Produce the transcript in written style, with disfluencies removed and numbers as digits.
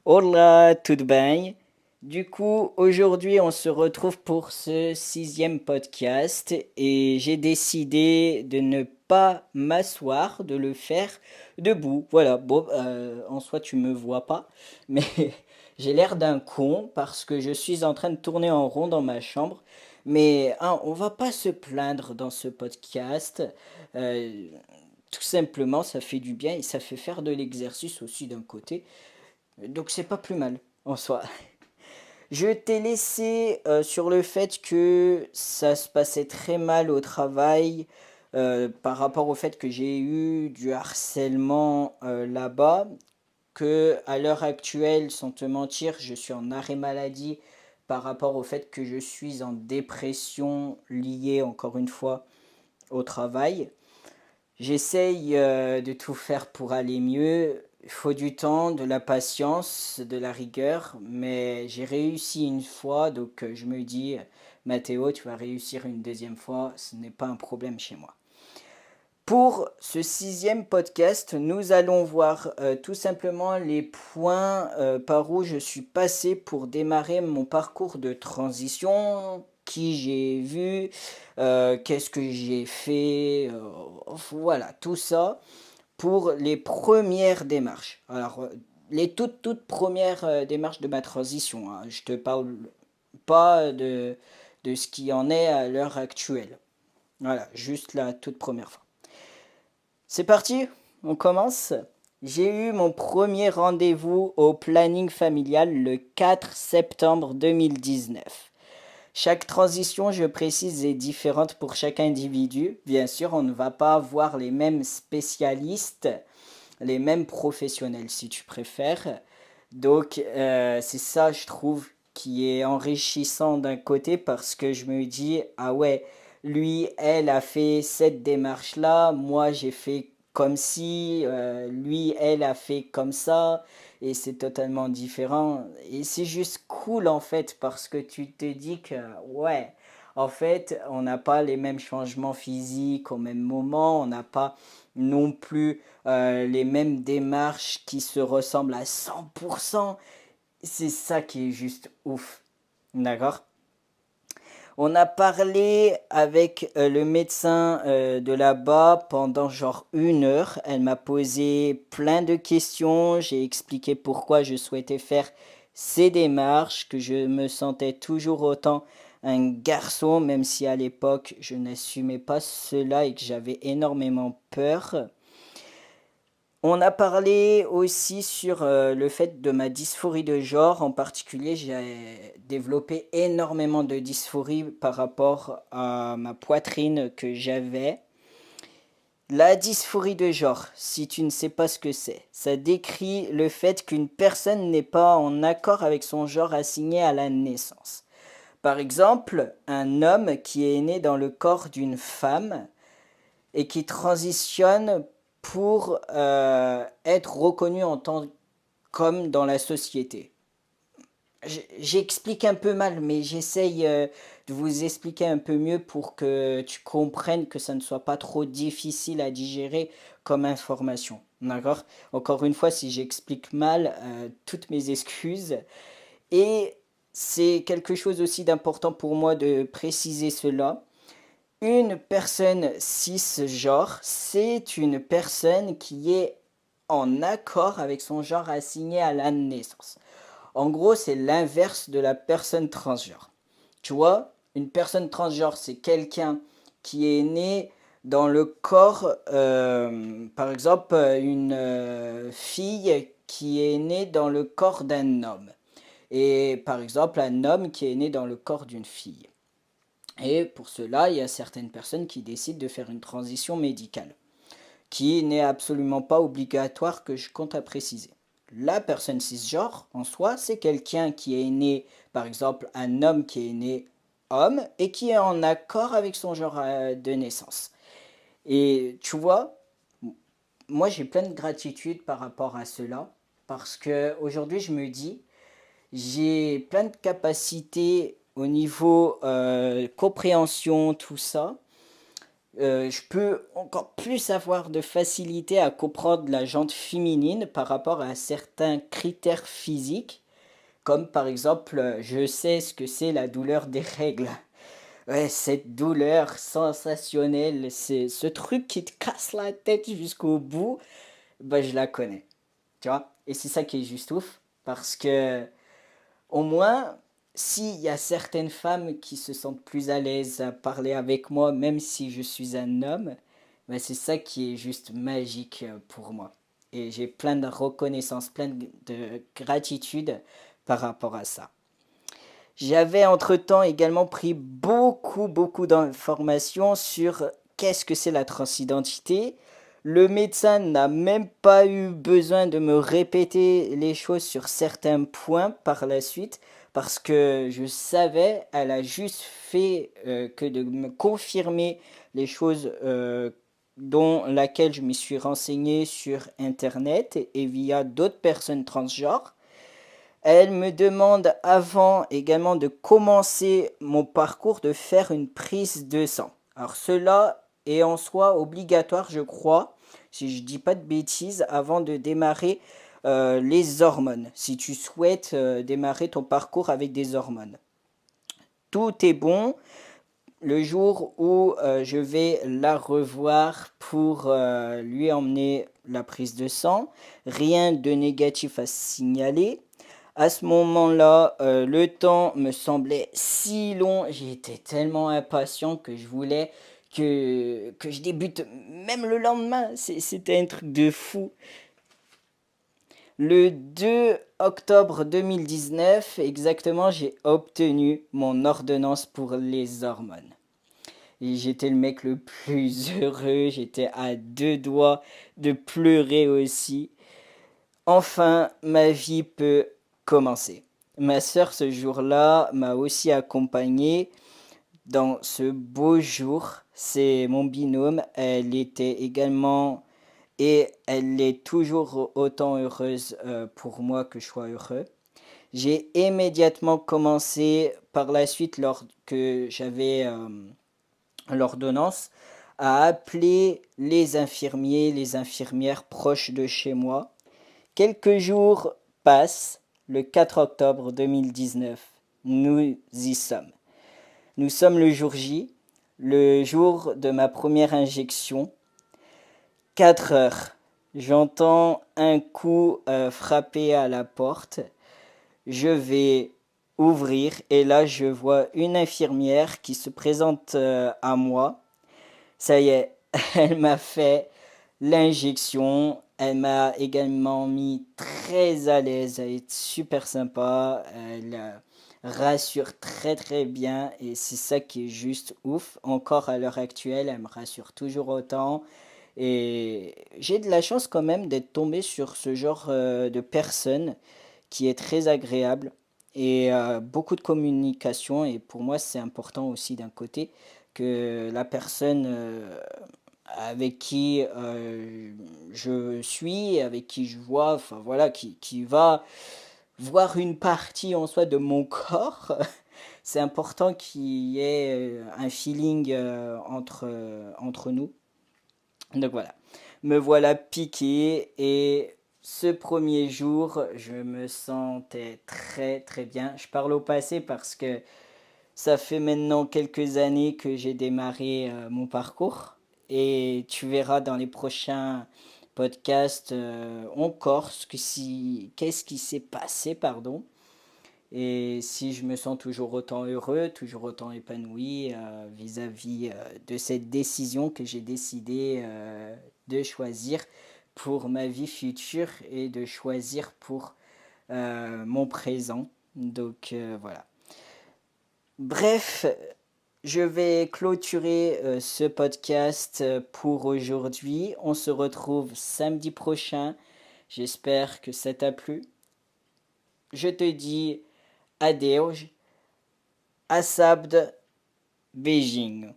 Hola, tout bien? Du coup, aujourd'hui, on se retrouve pour ce sixième podcast et j'ai décidé de ne pas m'asseoir, de le faire debout. Voilà, bon, en soi, tu me vois pas, mais j'ai l'air d'un con parce que je suis en train de tourner en rond dans ma chambre. Mais hein, on va pas se plaindre dans ce podcast. Euh, Tout simplement, ça fait du bien et ça fait faire de l'exercice aussi d'un côté. Donc c'est pas plus mal en soi. Je t'ai laissé sur le fait que ça se passait très mal au travail par rapport au fait que j'ai eu du harcèlement là-bas, que à l'heure actuelle, sans te mentir, je suis en arrêt maladie par rapport au fait que je suis en dépression liée encore une fois au travail. J'essaye de tout faire pour aller mieux. Il faut du temps, de la patience, de la rigueur, mais j'ai réussi une fois, donc je me dis, Mathéo, tu vas réussir une deuxième fois, ce n'est pas un problème chez moi. Pour ce sixième podcast, nous allons voir tout simplement les points par où je suis passé pour démarrer mon parcours de transition, qui j'ai vu, qu'est-ce que j'ai fait, voilà, tout ça pour les premières démarches. Alors, les toutes premières démarches de ma transition, hein. Je te parle pas de ce qui en est à l'heure actuelle. Voilà, juste la toute première fois. C'est parti, on commence. J'ai eu mon premier rendez-vous au planning familial le 4 septembre 2019. Chaque transition, je précise, est différente pour chaque individu. Bien sûr, on ne va pas avoir les mêmes spécialistes, les mêmes professionnels si tu préfères. Donc, c'est ça, je trouve, qui est enrichissant d'un côté parce que je me dis, ah ouais, lui, elle a fait cette démarche-là, moi j'ai fait comme si, lui, elle a fait comme ça, et c'est totalement différent. Et c'est juste cool en fait parce que tu te dis que, ouais, en fait, on n'a pas les mêmes changements physiques au même moment, on n'a pas non plus les mêmes démarches qui se ressemblent à 100%. C'est ça qui est juste ouf. D'accord? On a parlé avec le médecin de là-bas pendant genre 1 heure. Elle m'a posé plein de questions. J'ai expliqué pourquoi je souhaitais faire ces démarches, que je me sentais toujours autant un garçon, même si à l'époque je n'assumais pas cela et que j'avais énormément peur. On a parlé aussi sur le fait de ma dysphorie de genre. En particulier, j'ai développé énormément de dysphorie par rapport à ma poitrine que j'avais. La dysphorie de genre, si tu ne sais pas ce que c'est, ça décrit le fait qu'une personne n'est pas en accord avec son genre assigné à la naissance. Par exemple, un homme qui est né dans le corps d'une femme et qui transitionne pour être reconnu en tant qu'homme dans la société. J'explique un peu mal, mais j'essaye de vous expliquer un peu mieux pour que tu comprennes que ça ne soit pas trop difficile à digérer comme information. D'accord? Encore une fois, si j'explique mal, toutes mes excuses. Et c'est quelque chose aussi d'important pour moi de préciser cela. Une personne cisgenre, c'est une personne qui est en accord avec son genre assigné à la naissance. En gros, c'est l'inverse de la personne transgenre. Tu vois, une personne transgenre, c'est quelqu'un qui est né dans le corps, par exemple, une fille qui est née dans le corps d'un homme. Et par exemple, un homme qui est né dans le corps d'une fille. Et pour cela, il y a certaines personnes qui décident de faire une transition médicale, qui n'est absolument pas obligatoire que je compte à préciser. La personne cisgenre, en soi, c'est quelqu'un qui est né, par exemple, un homme qui est né homme et qui est en accord avec son genre de naissance. Et tu vois, moi j'ai plein de gratitude par rapport à cela, parce que aujourd'hui je me dis, j'ai plein de capacités au niveau compréhension, tout ça. je peux encore plus avoir de facilité à comprendre la jante féminine par rapport à certains critères physiques, comme par exemple, je sais ce que c'est la douleur des règles. Ouais, cette douleur sensationnelle, c'est ce truc qui te casse la tête jusqu'au bout, bah je la connais, tu vois. Et c'est ça qui est juste ouf, parce que au moins, s'il y a certaines femmes qui se sentent plus à l'aise à parler avec moi, même si je suis un homme, bah c'est ça qui est juste magique pour moi. Et j'ai plein de reconnaissance, plein de gratitude par rapport à ça. J'avais entre-temps également pris beaucoup d'informations sur qu'est-ce que c'est la transidentité. Le médecin n'a même pas eu besoin de me répéter les choses sur certains points par la suite parce que je savais, elle a juste fait que de me confirmer les choses dont laquelle je me suis renseigné sur internet et via d'autres personnes transgenres. Elle me demande avant également de commencer mon parcours de faire une prise de sang. Alors cela est en soi obligatoire, je crois, si je dis pas de bêtises, avant de démarrer les hormones, si tu souhaites démarrer ton parcours avec des hormones. Tout est bon le jour où je vais la revoir pour lui emmener la prise de sang. Rien de négatif à signaler. À ce moment-là, le temps me semblait si long, j'étais tellement impatient que je voulais que je débute même le lendemain. C'était un truc de fou. Le 2 octobre 2019, exactement, j'ai obtenu mon ordonnance pour les hormones. Et j'étais le mec le plus heureux, j'étais à deux doigts de pleurer aussi. Enfin, ma vie peut commencer. Ma sœur, ce jour-là, m'a aussi accompagné dans ce beau jour. C'est mon binôme. Elle était également et elle est toujours autant heureuse pour moi que je sois heureux. J'ai immédiatement commencé par la suite, lors que j'avais l'ordonnance, à appeler les infirmiers, les infirmières proches de chez moi. Quelques jours passent, le 4 octobre 2019, nous y sommes. Nous sommes le jour J, le jour de ma première injection. 4 heures. J'entends un coup frapper à la porte. Je vais ouvrir et là je vois une infirmière qui se présente à moi. Ça y est, elle m'a fait l'injection. Elle m'a également mis très à l'aise. Elle est super sympa. Elle rassure très bien. Et c'est ça qui est juste ouf. Encore à l'heure actuelle, elle me rassure toujours autant. Et j'ai de la chance quand même d'être tombé sur ce genre de personne qui est très agréable et beaucoup de communication. Et pour moi, c'est important aussi d'un côté que la personne avec qui je suis, avec qui je vois, enfin voilà, qui va voir une partie en soi de mon corps. C'est important qu'il y ait un feeling entre nous. Donc voilà, me voilà piqué et ce premier jour, je me sentais très bien. Je parle au passé parce que ça fait maintenant quelques années que j'ai démarré mon parcours et tu verras dans les prochains podcasts encore qu'est-ce qui s'est passé, pardon. Et si je me sens toujours autant heureux, toujours autant épanoui vis-à-vis de cette décision que j'ai décidé de choisir pour ma vie future et de choisir pour mon présent. Donc voilà. Bref, je vais clôturer ce podcast pour aujourd'hui. On se retrouve samedi prochain. J'espère que ça t'a plu. Je te dis adeus, Asabd, Beijing.